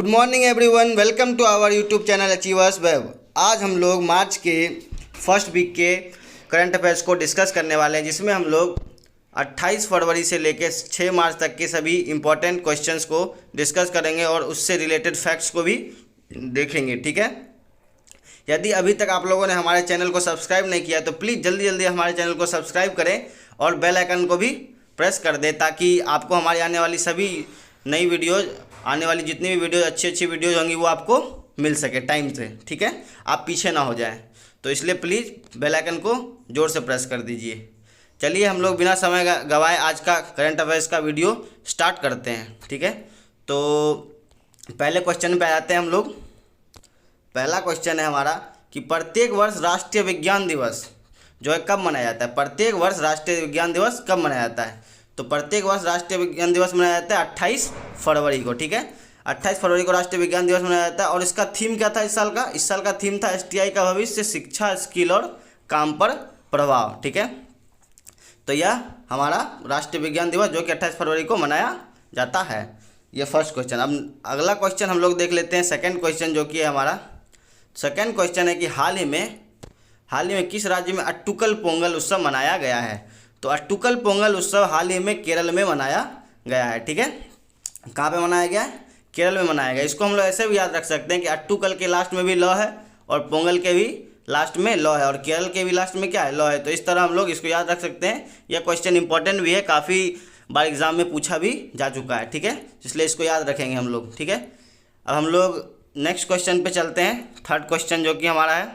Good morning everyone, welcome to our YouTube channel achievers web. आज हम लोग March के फर्स्ट वीक के करंट अफेयर्स को डिस्कस करने वाले हैं, जिसमें हम लोग 28 फरवरी से लेकर 6 मार्च तक के सभी इंपॉर्टेंट क्वेश्चंस को डिस्कस करेंगे और उससे रिलेटेड फैक्ट्स को भी देखेंगे। ठीक है, यदि अभी तक आप लोगों ने हमारे चैनल को सब्सक्राइब नहीं किया तो प्लीज़ जल्दी जल्दी हमारे चैनल को सब्सक्राइब करें और बेल आइकन को भी प्रेस कर दें, ताकि आपको हमारी आने वाली सभी नई वीडियोज़, आने वाली जितनी भी वीडियोज़, अच्छी वीडियोज़ होंगी वो आपको मिल सके टाइम से। ठीक है, आप पीछे ना हो जाएं, तो इसलिए प्लीज़ बेल आइकन को ज़ोर से प्रेस कर दीजिए। चलिए हम लोग बिना समय गवाए आज का करंट अफेयर्स का वीडियो स्टार्ट करते हैं। ठीक है, तो पहले क्वेश्चन पे आ जाते हैं हम लोग। पहला क्वेश्चन है हमारा कि प्रत्येक वर्ष राष्ट्रीय विज्ञान दिवस जो है कब मनाया जाता है। प्रत्येक वर्ष राष्ट्रीय विज्ञान दिवस कब मनाया जाता है? तो प्रत्येक वर्ष राष्ट्रीय विज्ञान दिवस मनाया जाता है 28 फरवरी को। ठीक है, 28 फरवरी को राष्ट्रीय विज्ञान दिवस मनाया जाता है। और इसका थीम क्या था इस साल का? इस साल का थीम था STI का भविष्य, शिक्षा, स्किल और काम पर प्रभाव। ठीक है, तो यह हमारा राष्ट्रीय विज्ञान दिवस जो कि 28 फरवरी को मनाया जाता है। ये फर्स्ट क्वेश्चन। अब अगला क्वेश्चन हम लोग देख लेते हैं, सेकेंड क्वेश्चन, जो कि हमारा सेकेंड क्वेश्चन है कि हाल ही में किस राज्य में अट्टुकल पोंगल उत्सव मनाया गया है? तो अट्टुकल पोंगल उत्सव हाल ही में केरल में मनाया गया है। ठीक है, कहाँ पे मनाया गया है? केरल में मनाया गया। इसको हम लोग ऐसे भी याद रख सकते हैं कि अट्टुकल के लास्ट में भी लॉ है और पोंगल के भी लास्ट में लॉ है और केरल के भी लास्ट में क्या है? लॉ है। तो इस तरह हम लोग इसको याद रख सकते हैं। यह क्वेश्चन इंपॉर्टेंट भी है, काफ़ी बार एग्जाम में पूछा भी जा चुका है। ठीक है, इसलिए इसको याद रखेंगे हम लोग। ठीक है, अब हम लोग नेक्स्ट क्वेश्चन पे चलते हैं। थर्ड क्वेश्चन जो कि हमारा है,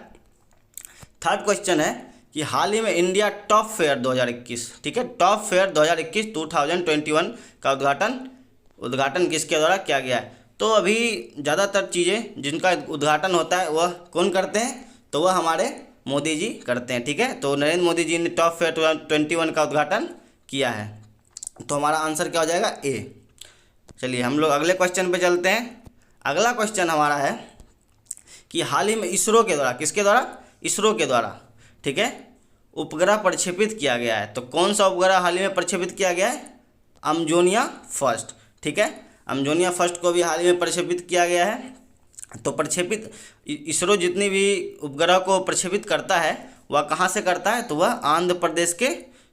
थर्ड क्वेश्चन है कि हाल ही में इंडिया टॉप फेयर 2021, ठीक है, टॉप फेयर 2021 का उद्घाटन किसके द्वारा किया गया है? तो अभी ज़्यादातर चीज़ें जिनका उद्घाटन होता है वह कौन करते हैं? तो वह हमारे मोदी जी करते हैं। ठीक है, तो नरेंद्र मोदी जी ने टॉप फेयर 2021 का उद्घाटन किया है। तो हमारा आंसर क्या हो जाएगा? ए। चलिए हम लोग अगले क्वेश्चन पे चलते हैं। अगला क्वेश्चन हमारा है कि हाल ही में इसरो के द्वारा, किसके द्वारा? इसरो के द्वारा, ठीक है, उपग्रह प्रक्षेपित किया गया है। तो कौन सा उपग्रह हाल ही में प्रक्षेपित किया गया है? अमजोनिया फर्स्ट। ठीक है, अमजोनिया फर्स्ट को भी हाल ही में प्रक्षेपित किया गया है। तो प्रक्षेपित इसरो जितनी भी उपग्रह को प्रक्षेपित करता है वह कहाँ से करता है? तो वह आंध्र प्रदेश के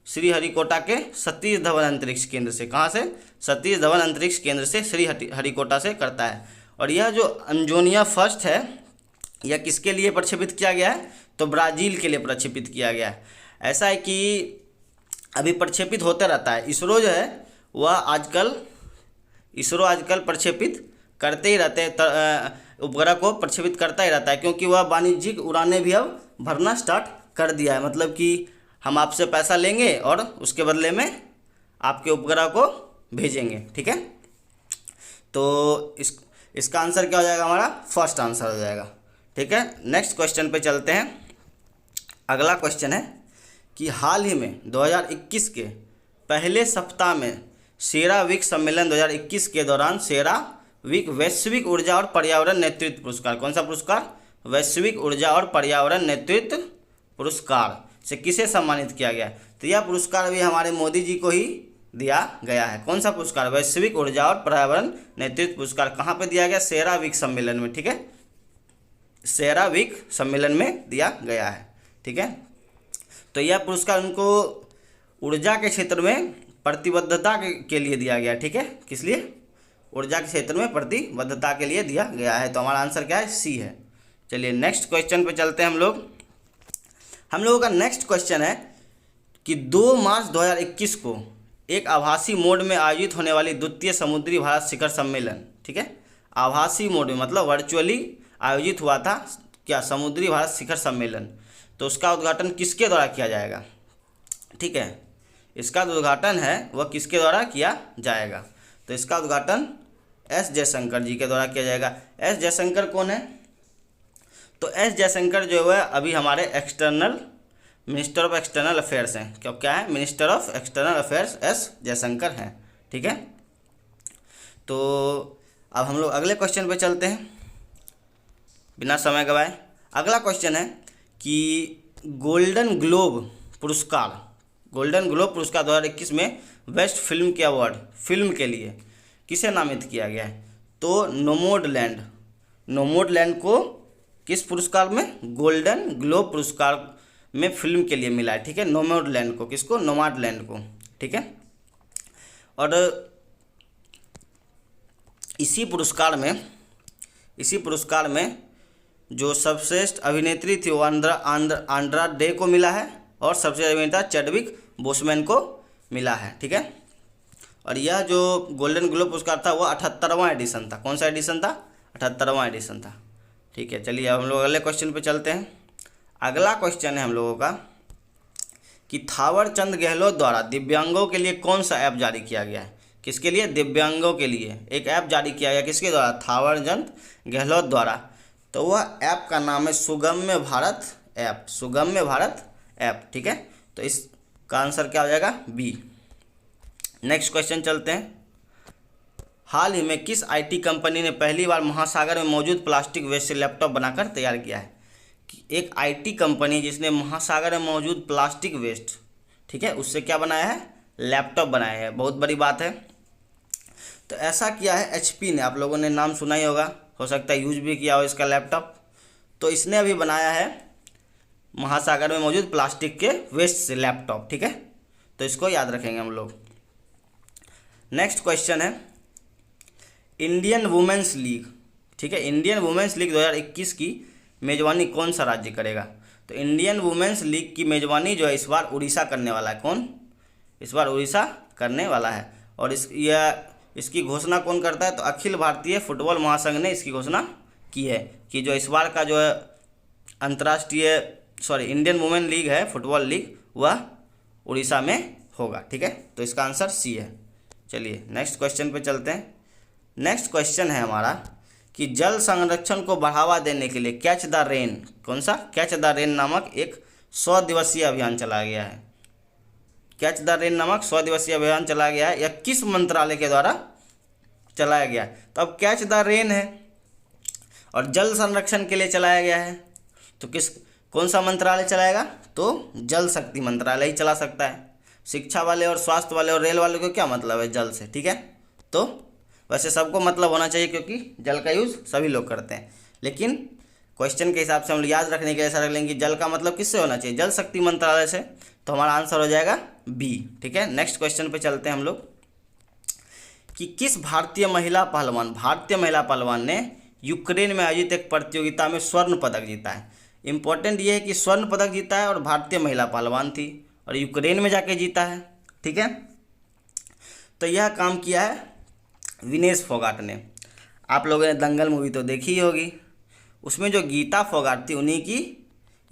श्रीहरिकोटा के सतीश धवन अंतरिक्ष केंद्र से। कहाँ से? सतीश धवन अंतरिक्ष केंद्र से श्रीहरिकोटा से करता है। और यह जो अमजोनिया फर्स्ट है यह किसके लिए प्रक्षेपित किया गया है? तो ब्राज़ील के लिए प्रक्षेपित किया गया है। ऐसा है कि अभी प्रक्षेपित होते रहता है। इसरो जो है वह आजकल प्रक्षेपित करते ही रहते हैं, उपग्रह को प्रक्षेपित करता ही रहता है, क्योंकि वह वाणिज्यिक उड़ानें भी अब भरना स्टार्ट कर दिया है। मतलब कि हम आपसे पैसा लेंगे और उसके बदले में आपके उपग्रह को भेजेंगे। ठीक है, तो इसका आंसर क्या हो जाएगा? हमारा फर्स्ट आंसर हो जाएगा। ठीक है, नेक्स्ट क्वेश्चन पे चलते हैं। अगला क्वेश्चन है कि हाल ही में 2021 के पहले सप्ताह में सेरावीक सम्मेलन 2021 के दौरान सेरावीक वैश्विक ऊर्जा और पर्यावरण नेतृत्व पुरस्कार, कौन सा पुरस्कार? वैश्विक ऊर्जा और पर्यावरण नेतृत्व पुरस्कार से किसे सम्मानित किया गया? तो यह पुरस्कार भी हमारे मोदी जी को ही दिया गया है। कौन सा पुरस्कार? वैश्विक ऊर्जा और पर्यावरण नेतृत्व पुरस्कार। कहाँ पे दिया गया? सेरावीक सम्मेलन में। ठीक है, सेरावीक सम्मेलन में दिया गया है। ठीक है, तो यह पुरस्कार उनको ऊर्जा के क्षेत्र में प्रतिबद्धता के लिए दिया गया। ठीक है, किस लिए? ऊर्जा के क्षेत्र में प्रतिबद्धता के लिए दिया गया है। तो हमारा आंसर क्या है? सी है। चलिए नेक्स्ट क्वेश्चन पे चलते हैं हम लोगों का नेक्स्ट क्वेश्चन है कि 2 मार्च 2021 को एक आभासी मोड में आयोजित होने वाली द्वितीय समुद्री भारत शिखर सम्मेलन, ठीक है, आभासी मोड में मतलब वर्चुअली आयोजित हुआ था क्या? समुद्री भारत शिखर सम्मेलन। तो उसका उद्घाटन किसके द्वारा किया जाएगा? ठीक है, इसका जो उद्घाटन है वह किसके द्वारा किया जाएगा? तो इसका उद्घाटन एस जयशंकर जी के द्वारा किया जाएगा। एस जयशंकर कौन है? तो एस जयशंकर जो है अभी हमारे मिनिस्टर ऑफ एक्सटर्नल अफेयर्स हैं। क्या है? Minister of external affairs S Jaishankar हैं। ठीक है, तो अब हम लोग अगले क्वेश्चन पे चलते हैं बिना समय गवाए। अगला क्वेश्चन है कि गोल्डन ग्लोब पुरस्कार 2021 में बेस्ट फिल्म के अवार्ड फिल्म के लिए किसे नामित किया गया है? तो नोमैडलैंड को किस पुरस्कार में, गोल्डन ग्लोब पुरस्कार में फिल्म के लिए मिला है, ठीक है। नोमैडलैंड को, किसको, नोमैडलैंड को, ठीक है। और इसी पुरस्कार में जो सर्वश्रेष्ठ अभिनेत्री थी वो आंद्रा डे को मिला है, और सबसे अभिनेता चैडविक बोसमैन को मिला है, ठीक है। और यह जो गोल्डन ग्लोब पुरस्कार था वो 78वां एडिशन था। कौन सा एडिशन था, 78वां एडिशन था, ठीक है। चलिए अब हम लोग अगले क्वेश्चन पे चलते हैं। अगला क्वेश्चन है हम लोगों का कि थावरचंद गहलोत द्वारा दिव्यांगों के लिए कौन सा ऐप जारी किया गया है। किसके लिए, दिव्यांगों के लिए एक ऐप जारी किया गया, किसके द्वारा, थावरचंद गहलोत द्वारा। तो वह ऐप का नाम है सुगम्य भारत ऐप, ठीक है। तो इसका आंसर क्या हो जाएगा, बी। नेक्स्ट क्वेश्चन चलते हैं। हाल ही में किस आईटी कंपनी ने पहली बार महासागर में मौजूद प्लास्टिक वेस्ट से लैपटॉप बनाकर तैयार किया है। एक आईटी कंपनी जिसने महासागर में मौजूद प्लास्टिक वेस्ट, ठीक है, उससे क्या बनाया है, लैपटॉप बनाया है। बहुत बड़ी बात है। तो ऐसा किया है एचपी ने, आप लोगों ने नाम सुना ही होगा, हो सकता है यूज भी किया हो इसका लैपटॉप। तो इसने अभी बनाया है महासागर में मौजूद प्लास्टिक के वेस्ट से लैपटॉप, ठीक है। तो इसको याद रखेंगे हम लोग। नेक्स्ट क्वेश्चन है इंडियन वुमेन्स लीग, ठीक है। इंडियन वुमेन्स लीग 2021 की मेजबानी कौन सा राज्य करेगा। तो इंडियन वुमेन्स लीग की मेजबानी जो है इस बार उड़ीसा करने वाला है। कौन, इस बार उड़ीसा करने वाला है। और इसकी घोषणा कौन करता है, तो अखिल भारतीय फुटबॉल महासंघ ने इसकी घोषणा की है कि जो इस बार का जो है इंडियन वुमेन लीग है, फुटबॉल लीग, वह उड़ीसा में होगा, ठीक है। तो इसका आंसर सी है। चलिए नेक्स्ट क्वेश्चन पे चलते हैं। नेक्स्ट क्वेश्चन है हमारा कि जल संरक्षण को बढ़ावा देने के लिए कैच द रेन, कौन सा, कैच द रेन नामक एक 100 दिवसीय अभियान चलाया गया है। कैच द रेन नामक 100 दिवसीय अभियान चलाया गया है, यह किस मंत्रालय के द्वारा चलाया गया है। तो अब कैच द रेन है और जल संरक्षण के लिए चलाया गया है, तो कौन सा मंत्रालय चलाएगा, तो जल शक्ति मंत्रालय ही चला सकता है। शिक्षा वाले और स्वास्थ्य वाले और रेल वाले को क्या मतलब है, जल से, ठीक है। तो वैसे सबको मतलब होना चाहिए क्योंकि जल का यूज़ सभी लोग करते हैं, लेकिन क्वेश्चन के हिसाब से हम लोग याद रखने के लिए ऐसा रख लेंगे जल का मतलब किससे होना चाहिए, जल शक्ति मंत्रालय से। तो हमारा आंसर हो जाएगा बी, ठीक है। नेक्स्ट क्वेश्चन पे चलते हैं हम लोग कि किस भारतीय महिला पहलवान ने यूक्रेन में आयोजित एक प्रतियोगिता में स्वर्ण पदक जीता है। इंपॉर्टेंट ये है कि स्वर्ण पदक जीता है और भारतीय महिला पहलवान थी और यूक्रेन में जाके जीता है, ठीक है। तो यह काम किया है विनेश फोगाट ने। आप लोगों ने दंगल मूवी तो देखी ही होगी, उसमें जो गीता फोगाट थी उन्हीं की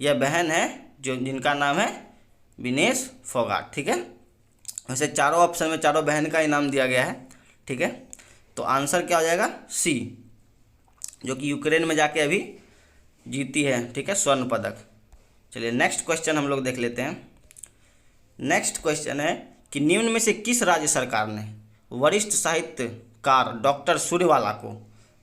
यह बहन है, जो जिनका नाम है विनेश फोगाट, ठीक है। वैसे चारों ऑप्शन में चारों बहन का ही नाम दिया गया है, ठीक है। तो आंसर क्या हो जाएगा, सी, जो कि यूक्रेन में जाके अभी जीती है, ठीक है, स्वर्ण पदक। चलिए नेक्स्ट क्वेश्चन हम लोग देख लेते हैं। नेक्स्ट क्वेश्चन है कि निम्न में से किस राज्य सरकार ने वरिष्ठ साहित्यकार डॉक्टर सूर्यवाला को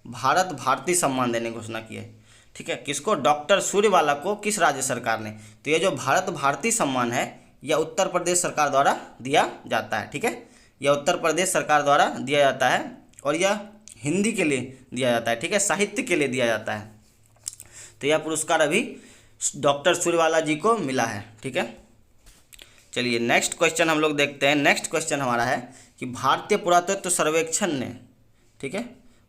भारत भारती सम्मान देने की घोषणा की है, ठीक है। किसको, डॉक्टर सूर्यवाला को किस राज्य सरकार ने। तो ये जो भारत भारती सम्मान है यह उत्तर प्रदेश सरकार द्वारा दिया जाता है, ठीक है। यह उत्तर प्रदेश सरकार द्वारा दिया जाता है और यह हिंदी के लिए दिया जाता है, ठीक है, साहित्य के लिए दिया जाता है। तो यह पुरस्कार अभी डॉक्टर सूर्यवाला जी को मिला है, ठीक है। चलिए नेक्स्ट क्वेश्चन हम लोग देखते हैं। नेक्स्ट क्वेश्चन हमारा है कि भारतीय पुरातत्व सर्वेक्षण ने, ठीक है,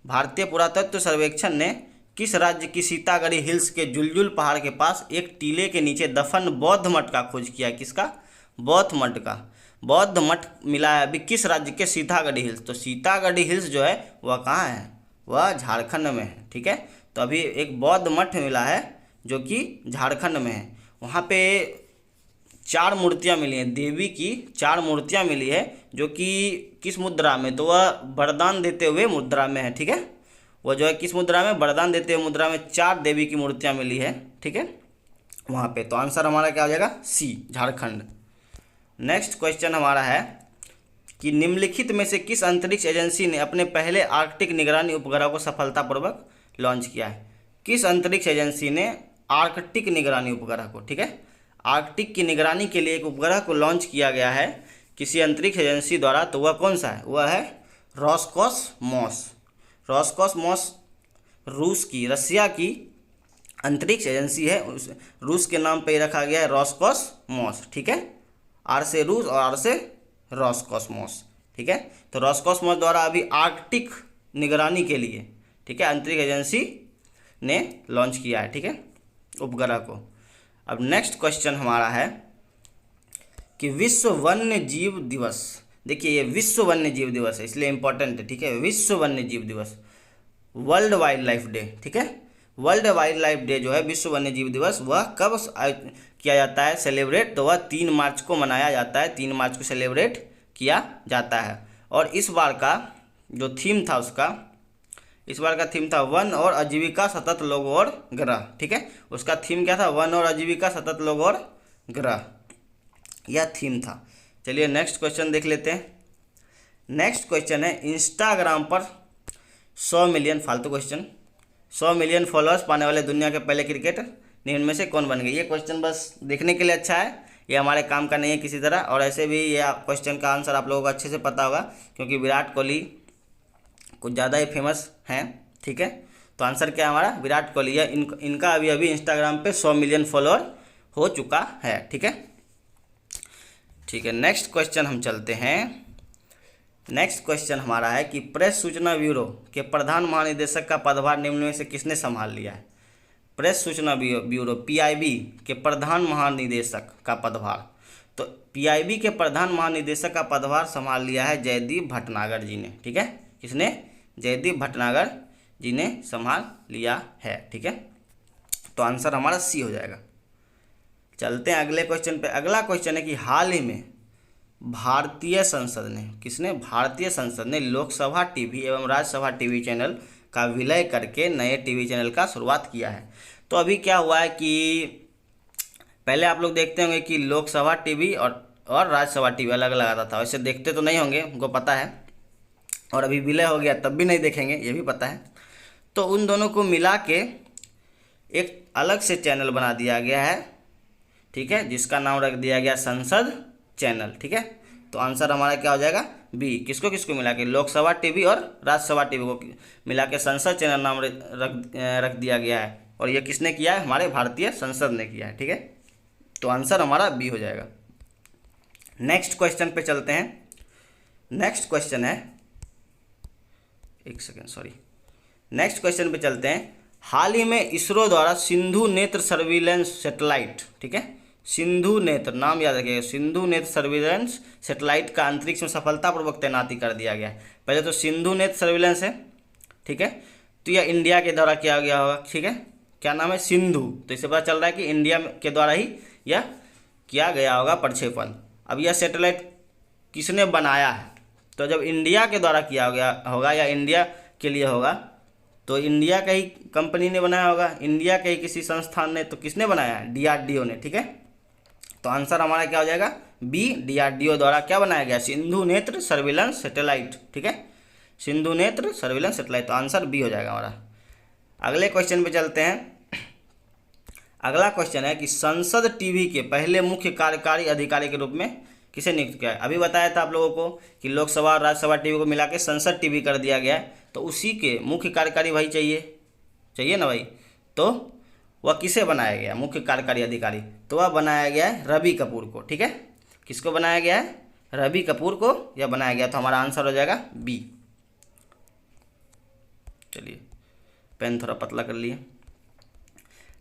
भारतीय पुरातत्व सर्वेक्षण ने किस राज्य की सीतागढ़ी हिल्स के जुलजुल पहाड़ के पास एक टीले के नीचे दफन बौद्ध मठ का खोज किया। किसका, बौद्ध मठ का। बौद्ध मठ मिला है अभी किस राज्य के, सीतागढ़ी हिल्स। तो सीतागढ़ी हिल्स जो है वह कहाँ है, वह झारखंड में है, ठीक है। तो अभी एक बौद्ध मठ मिला है जो कि झारखंड में है। वहाँ पे 4 मूर्तियाँ मिली हैं, देवी की 4 मूर्तियाँ मिली है, जो कि किस मुद्रा में, तो वह वरदान देते हुए मुद्रा में है, ठीक है। वह जो है किस मुद्रा में, वरदान देते हुए मुद्रा में 4 देवी की मूर्तियाँ मिली है, ठीक है, वहाँ पे। तो आंसर हमारा क्या हो जाएगा, सी, झारखंड। नेक्स्ट क्वेश्चन हमारा है कि निम्नलिखित में से किस अंतरिक्ष एजेंसी ने अपने पहले आर्कटिक निगरानी उपग्रह को सफलतापूर्वक लॉन्च किया है। किस अंतरिक्ष एजेंसी ने आर्कटिक निगरानी उपग्रह को, ठीक है, आर्कटिक की निगरानी के लिए एक उपग्रह को लॉन्च किया गया है किसी अंतरिक्ष एजेंसी द्वारा। तो वह कौन सा है, वह है रॉसकॉसमॉस। रॉसकॉसमॉस रसिया की अंतरिक्ष एजेंसी है, उस रूस के नाम पे ही रखा गया है रॉसकॉसमॉस, ठीक है। आर से रूस और आर से रॉसकॉसमॉस, ठीक है। तो रॉसकॉसमॉस द्वारा अभी आर्कटिक निगरानी के लिए, ठीक है, अंतरिक्ष एजेंसी ने लॉन्च किया है, ठीक है, उपग्रह को। अब नेक्स्ट क्वेश्चन हमारा है कि विश्व वन्य जीव दिवस, देखिए ये विश्व वन्य जीव दिवस है इसलिए इंपॉर्टेंट है, ठीक है। विश्व वन्य जीव दिवस, वर्ल्ड वाइल्ड लाइफ डे, ठीक है। वर्ल्ड वाइल्ड लाइफ डे जो है, विश्व वन्य जीव दिवस, वह कब किया जाता है सेलिब्रेट, तो वह 3 मार्च को मनाया जाता है, 3 मार्च को सेलिब्रेट किया जाता है। और इस बार का जो थीम था उसका, इस बार का थीम था वन और आजीविका सतत लोग और ग्रह, ठीक है। उसका थीम क्या था, वन और आजीविका सतत लोग और ग्रह, यह थीम था। चलिए नेक्स्ट क्वेश्चन देख लेते हैं। नेक्स्ट क्वेश्चन है इंस्टाग्राम पर 100 मिलियन, फालतू क्वेश्चन, 100 मिलियन फॉलोअर्स पाने वाले दुनिया के पहले क्रिकेटर निम्न में से कौन बन गए। ये क्वेश्चन बस देखने के लिए अच्छा है, ये हमारे काम का नहीं है किसी तरह। और ऐसे भी ये क्वेश्चन का आंसर आप लोगों को अच्छे से पता होगा क्योंकि विराट कोहली कुछ ज़्यादा ही फेमस हैं, ठीक है। तो आंसर क्या है हमारा, विराट कोहली है। इनका अभी अभी इंस्टाग्राम पे 100 मिलियन फॉलोअर हो चुका है, ठीक है। ठीक है, नेक्स्ट क्वेश्चन हम चलते हैं। नेक्स्ट क्वेश्चन हमारा है कि प्रेस सूचना ब्यूरो के प्रधान महानिदेशक का पदभार निम्न में से किसने संभाल लिया है। प्रेस सूचना ब्यूरो PIB के प्रधान महानिदेशक का पदभार, तो PIB के प्रधान महानिदेशक का पदभार संभाल लिया है जयदीप भटनागर जी ने, ठीक है। किसने, जयदीप भटनागर जी ने संभाल लिया है, ठीक है। तो आंसर हमारा C हो जाएगा। चलते हैं अगले क्वेश्चन पे। अगला क्वेश्चन है कि हाल ही में भारतीय संसद ने, किसने, भारतीय संसद ने लोकसभा टीवी एवं राज्यसभा टीवी चैनल का विलय करके नए टीवी चैनल का शुरुआत किया है। तो अभी क्या हुआ है कि पहले आप लोग देखते होंगे कि लोकसभा टीवी और राज्यसभा टीवी अलग अलग आता था, वैसे देखते तो नहीं होंगे, उनको पता है। और अभी विलय हो गया तब भी नहीं देखेंगे, ये भी पता है। तो उन दोनों को मिला के एक अलग से चैनल बना दिया गया है, ठीक है, जिसका नाम रख दिया गया संसद चैनल, ठीक है। तो आंसर हमारा क्या हो जाएगा, B। किसको किसको मिला के, लोकसभा टीवी और राज्यसभा टीवी को मिला के संसद चैनल नाम रख दिया गया है। और ये किसने किया है, हमारे भारतीय संसद ने किया है, ठीक है। तो आंसर हमारा B हो जाएगा। नेक्स्ट क्वेश्चन पे चलते हैं। नेक्स्ट क्वेश्चन है, एक सेकेंड सॉरी, नेक्स्ट क्वेश्चन पे चलते हैं। हाल ही में इसरो द्वारा सिंधु नेत्र सर्विलेंस सैटेलाइट, ठीक है, सिंधु नेत्र, नाम याद रखिएगा, सिंधु नेत्र सर्विलेंस सैटेलाइट का अंतरिक्ष में सफलतापूर्वक तैनाती कर दिया गया है। पहले तो सिंधु नेत्र सर्विलेंस है, ठीक है, तो यह इंडिया के द्वारा किया गया होगा, ठीक है। क्या नाम है, सिंधु, तो इससे पता चल रहा है कि इंडिया के द्वारा ही यह किया गया होगा प्रक्षेपण। अब यह सैटेलाइट किसने बनाया है, तो जब इंडिया के द्वारा किया गया होगा या इंडिया के लिए होगा तो इंडिया का ही कंपनी ने बनाया होगा, इंडिया के ही किसी संस्थान ने। तो किसने बनाया है, DRDO ने, ठीक है। तो आंसर हमारा क्या हो जाएगा, B। DRDO द्वारा क्या बनाया गया, सिंधु नेत्र सर्विलेंस सैटेलाइट, ठीक है, सिंधु नेत्र सर्विलेंस सैटेलाइट। तो आंसर B हो जाएगा हमारा। अगले क्वेश्चन पे चलते हैं। अगला क्वेश्चन है कि संसद टीवी के पहले मुख्य कार्यकारी अधिकारी के रूप में किसे नियुक्त किया है। अभी बताया था आप लोगों को कि लोकसभा और राज्यसभा टीवी को मिला के संसद टीवी कर दिया गया है, तो उसी के मुख्य कार्यकारी भाई चाहिए ना भाई, तो वह किसे बनाया गया मुख्य कार्यकारी अधिकारी, तो वह बनाया गया है रवि कपूर को, ठीक है। किसको बनाया गया है, रवि कपूर को यह बनाया गया। तो हमारा आंसर हो जाएगा B। चलिए पेन थोड़ा पतला कर लिए।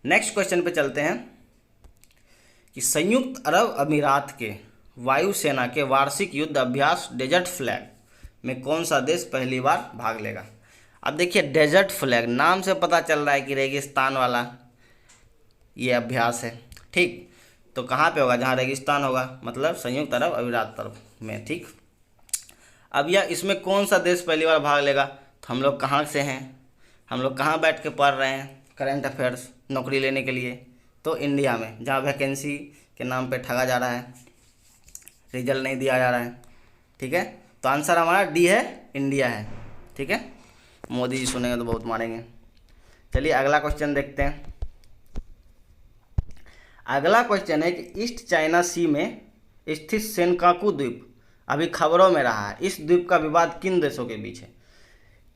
नेक्स्ट क्वेश्चन पे चलते हैं कि संयुक्त अरब अमीरात के वायुसेना के वार्षिक युद्ध अभ्यास डेजर्ट फ्लैग में कौन सा देश पहली बार भाग लेगा। अब देखिए डेजर्ट फ्लैग नाम से पता चल रहा है कि रेगिस्तान वाला ये अभ्यास है, ठीक। तो कहाँ पे होगा, जहाँ रेगिस्तान होगा, मतलब संयुक्त अरब अमीरात में, ठीक। अब यह इसमें कौन सा देश पहली बार भाग लेगा, तो हम लोग कहाँ से हैं, हम लोग कहाँ बैठ के पढ़ रहे हैं करंट अफेयर्स नौकरी लेने के लिए, तो इंडिया में, जहाँ वैकेंसी के नाम पे ठगा जा रहा है, रिजल्ट नहीं दिया जा रहा है, ठीक है। तो आंसर हमारा D है, इंडिया है, ठीक है। मोदी जी सुनेंगे तो बहुत मारेंगे। चलिए अगला क्वेश्चन देखते हैं। अगला क्वेश्चन है कि ईस्ट चाइना सी में स्थित सेनकाकू द्वीप अभी खबरों में रहा है। इस द्वीप का विवाद किन देशों के बीच है।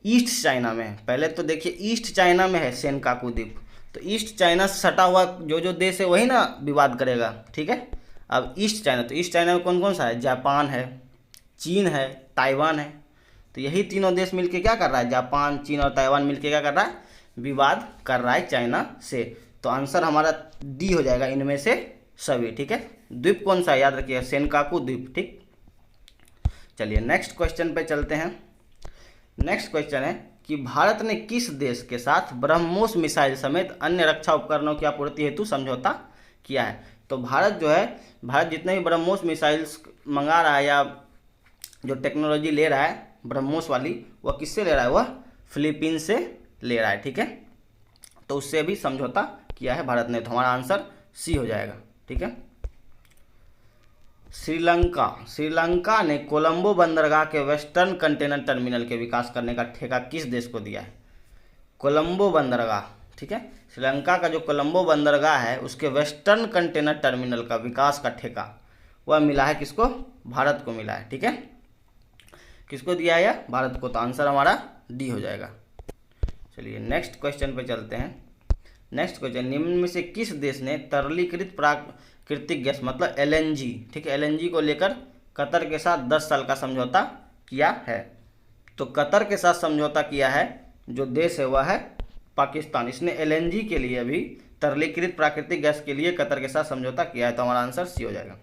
ईस्ट चाइना में है। पहले तो देखिए ईस्ट चाइना में है सेनकाकू द्वीप, तो ईस्ट चाइना से सटा हुआ जो देश है वही ना विवाद करेगा, ठीक है। अब ईस्ट चाइना, तो ईस्ट चाइना में कौन कौन सा है, जापान है, चीन है, ताइवान है। तो यही तीनों देश मिलके क्या कर रहा है, जापान, चीन और ताइवान मिलके क्या कर रहा है, विवाद कर रहा है चाइना से। तो आंसर हमारा डी हो जाएगा इनमें से सभी, ठीक है। द्वीप कौन सा है याद रखिएगा, सेनकाकू द्वीप, ठीक। चलिए नेक्स्ट क्वेश्चन पे चलते हैं। नेक्स्ट क्वेश्चन है कि भारत ने किस देश के साथ ब्रह्मोस मिसाइल समेत अन्य रक्षा उपकरणों की आपूर्ति हेतु समझौता किया है। तो भारत जो है, भारत जितने भी ब्रह्मोस मिसाइल्स मंगा रहा है या जो टेक्नोलॉजी ले रहा है ब्रह्मोस वाली, वह किससे ले रहा है, वह फिलीपींस से ले रहा है, ठीक है। तो उससे भी समझौता किया है भारत ने, तो हमारा आंसर सी हो जाएगा, ठीक है। श्रीलंका ने कोलंबो बंदरगाह के वेस्टर्न कंटेनर टर्मिनल के विकास करने का ठेका किस देश को दिया है। कोलंबो बंदरगाह, ठीक है, श्रीलंका का जो कोलंबो बंदरगाह है उसके वेस्टर्न कंटेनर टर्मिनल का विकास का ठेका वह मिला है किसको, भारत को मिला है, ठीक है। किसको दिया है, भारत को। तो आंसर हमारा डी हो जाएगा। चलिए नेक्स्ट क्वेश्चन पे चलते हैं। नेक्स्ट क्वेश्चन, निम्न में से किस देश ने तरलीकृत प्राकृतिक गैस मतलब एलएनजी, ठीक है, एलएनजी को लेकर कतर के साथ 10 साल का समझौता किया है। तो कतर के साथ समझौता किया है जो देश है वह है पाकिस्तान। इसने एलएनजी के लिए अभी तरलीकृत प्राकृतिक गैस के लिए कतर के साथ समझौता किया है, तो हमारा आंसर सी हो जाएगा।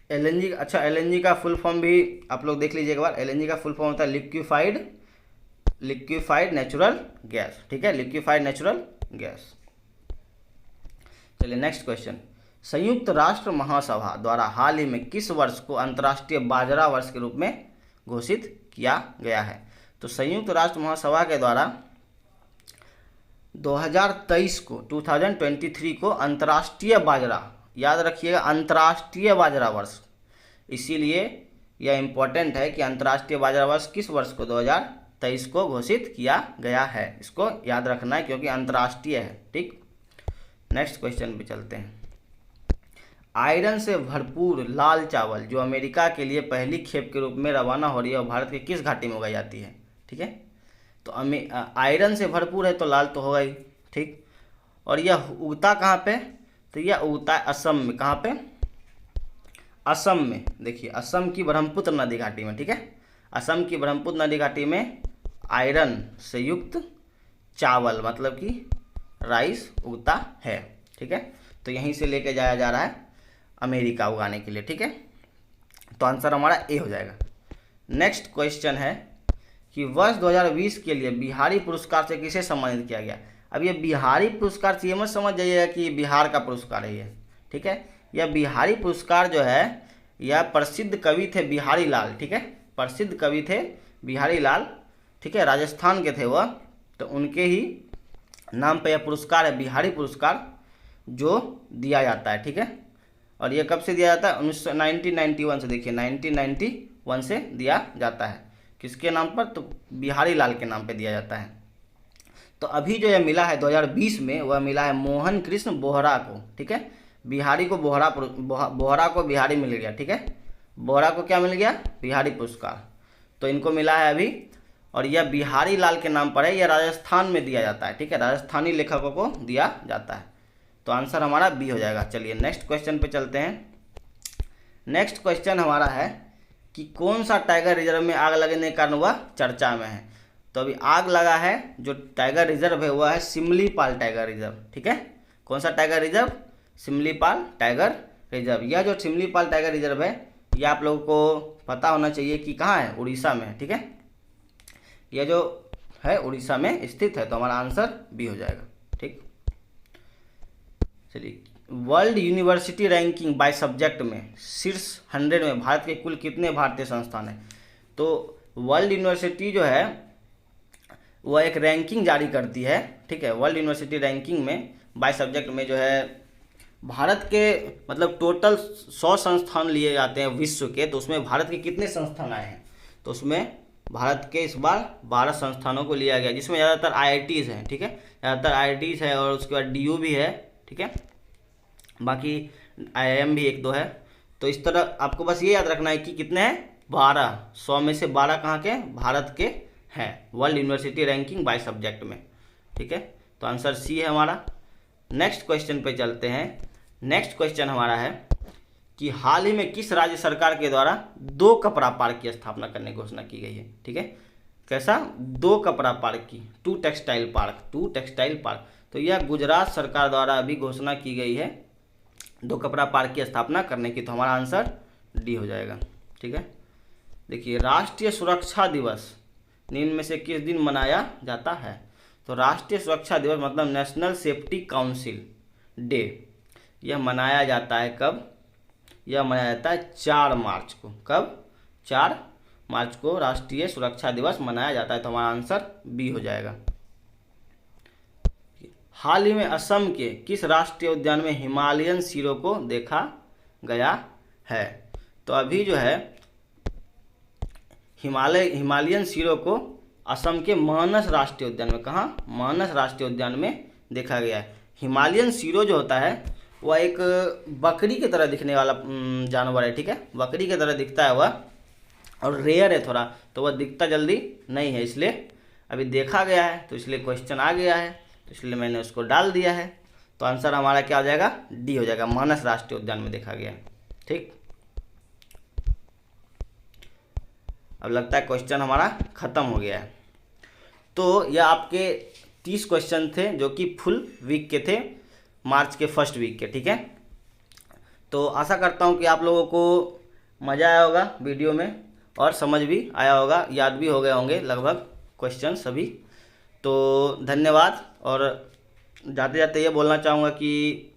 एलएनजी, अच्छा एलएनजी का फुल फॉर्म भी आप लोग देख लीजिए एक बार। एलएनजी का फुल फॉर्म होता है लिक्विफाइड नेचुरल गैस, ठीक है, लिक्विफाइड नेचुरल गैस। चलिए नेक्स्ट क्वेश्चन, संयुक्त राष्ट्र महासभा द्वारा हाल ही में किस वर्ष को अंतर्राष्ट्रीय बाजरा वर्ष के रूप में घोषित किया गया है। तो संयुक्त राष्ट्र महासभा के द्वारा 2023 को अंतर्राष्ट्रीय बाजरा, याद रखिएगा अंतर्राष्ट्रीय बाजरा वर्ष, इसीलिए यह इम्पोर्टेंट है कि अंतर्राष्ट्रीय बाजरा वर्ष किस वर्ष को 2023 को घोषित किया गया है। इसको याद रखना है क्योंकि अंतर्राष्ट्रीय है, ठीक। नेक्स्ट क्वेश्चन पे चलते हैं। आयरन से भरपूर लाल चावल जो अमेरिका के लिए पहली खेप के रूप में रवाना हो रही है और भारत के किस घाटी में उगाई जाती है, ठीक है। तो आयरन से भरपूर है तो लाल तो होगा ही, ठीक। और यह उगता कहाँ पे, तो यह उगता है असम में। कहाँ पे, असम में। देखिए असम की ब्रह्मपुत्र नदी घाटी में, ठीक है, असम की ब्रह्मपुत्र नदी घाटी में आयरन से युक्त चावल मतलब कि राइस उगता है, ठीक है। तो यहीं से लेके जाया जा रहा है अमेरिका उगाने के लिए, ठीक है। तो आंसर हमारा ए हो जाएगा। नेक्स्ट क्वेश्चन है कि वर्ष 2020 के लिए बिहारी पुरस्कार से किसे सम्मानित किया गया। अब ये बिहारी पुरस्कार से ये मत समझ जाइएगा कि बिहार का पुरस्कार है ये, ठीक है। यह बिहारी पुरस्कार जो है यह प्रसिद्ध कवि थे बिहारी लाल, ठीक है, प्रसिद्ध कवि थे बिहारी लाल, ठीक है, राजस्थान के थे वह। तो उनके ही नाम पे यह पुरस्कार है बिहारी पुरस्कार जो दिया जाता है, ठीक है। और ये कब से दिया जाता है, 1991 से। देखिए 1991 से दिया जाता है। किसके नाम पर, तो बिहारी लाल के नाम पे दिया जाता है। तो अभी जो यह मिला है 2020 में, वह मिला है मोहन कृष्ण बोहरा को, ठीक है। बिहारी को बोहरा को बिहारी मिल गया, ठीक है, बोहरा को क्या मिल गया, बिहारी पुरस्कार। तो इनको मिला है अभी, और यह बिहारी लाल के नाम पर है। यह राजस्थान में दिया जाता है, ठीक है, राजस्थानी लेखकों को दिया जाता है। तो आंसर हमारा बी हो जाएगा। चलिए नेक्स्ट क्वेश्चन पे चलते हैं। नेक्स्ट क्वेश्चन हमारा है कि कौन सा टाइगर रिजर्व में आग लगने के कारण वह चर्चा में है। तो अभी आग लगा है जो टाइगर रिजर्व है वह है सिमलीपाल टाइगर रिजर्व, ठीक है। कौन सा tiger reserve, Similipal tiger reserve. यह जो सिमलीपाल टाइगर रिजर्व है यह आप लोगों को पता होना चाहिए कि कहाँ है, उड़ीसा में है, ठीक है। यह जो है उड़ीसा में स्थित है। तो हमारा आंसर बी हो जाएगा, ठीक। चलिए world university ranking by subject में शीर्ष 100 में भारत के कुल कितने भारतीय संस्थान हैं। तो वर्ल्ड यूनिवर्सिटी जो है वह एक रैंकिंग जारी करती है, ठीक है। वर्ल्ड यूनिवर्सिटी रैंकिंग में बाय सब्जेक्ट में जो है भारत के मतलब टोटल 100 संस्थान लिए जाते हैं विश्व के, तो उसमें भारत के कितने संस्थान आए हैं। तो उसमें भारत के इस बार 12 संस्थानों को लिया गया, जिसमें ज़्यादातर IITs हैं, ठीक है, ज़्यादातर IITs है और उसके बाद DU भी है, ठीक है, बाकी IIM भी 1-2 है। तो इस तरह आपको बस ये याद रखना है कि कितने हैं, 12, 100 में से 12 कहाँ के? भारत के हैं, world university ranking by subject में। ठीक है, तो आंसर सी है हमारा। नेक्स्ट क्वेश्चन पे चलते हैं। नेक्स्ट क्वेश्चन हमारा है कि हाल ही में किस राज्य सरकार के द्वारा 2 कपड़ा पार्क की स्थापना करने की घोषणा की गई है? ठीक है, कैसा? 2 कपड़ा पार्क की, 2 टेक्सटाइल पार्क। तो यह गुजरात सरकार द्वारा अभी घोषणा की गई है 2 कपड़ा पार्क की स्थापना करने की। तो हमारा आंसर डी हो जाएगा। ठीक है, देखिए राष्ट्रीय सुरक्षा दिवस निम्न में से किस दिन मनाया जाता है? तो राष्ट्रीय सुरक्षा दिवस मतलब नेशनल सेफ्टी काउंसिल डे, यह मनाया जाता है कब? यह मनाया जाता है 4 मार्च को। कब? 4 मार्च को राष्ट्रीय सुरक्षा दिवस मनाया जाता है। तो हमारा आंसर बी हो जाएगा। हाल ही में असम के किस राष्ट्रीय उद्यान में हिमालयन शेरों को देखा गया है? तो अभी जो है हिमालयन शेरों को असम के मानस राष्ट्रीय उद्यान में, कहाँ? मानस राष्ट्रीय उद्यान में देखा गया है। हिमालयन शेरों जो होता है वह एक बकरी की तरह दिखने वाला जानवर है। ठीक है, बकरी की तरह दिखता है वह, और रेयर है थोड़ा, तो वह दिखता जल्दी नहीं है, इसलिए अभी देखा गया है, तो इसलिए क्वेश्चन आ गया है, तो इसलिए मैंने उसको डाल दिया है। तो आंसर हमारा क्या हो जाएगा? डी हो जाएगा, मानस राष्ट्रीय उद्यान में देखा गया है। ठीक, अब लगता है क्वेश्चन हमारा खत्म हो गया है। तो यह आपके 30 क्वेश्चन थे जो कि फुल वीक के थे, मार्च के फर्स्ट वीक के। ठीक है, तो आशा करता हूँ कि आप लोगों को मज़ा आया होगा वीडियो में, और समझ भी आया होगा, याद भी हो गए होंगे लगभग क्वेश्चन सभी। तो धन्यवाद, और जाते जाते ये बोलना चाहूँगा कि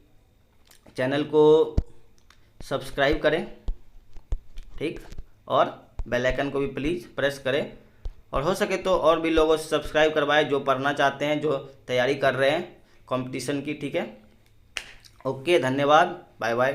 चैनल को सब्सक्राइब करें, ठीक, और बेल आइकन को भी प्लीज़ प्रेस करें, और हो सके तो और भी लोगों से सब्सक्राइब करवाएं जो पढ़ना चाहते हैं, जो तैयारी कर रहे हैं कंपटीशन की। ठीक है, ओके, धन्यवाद, बाय बाय।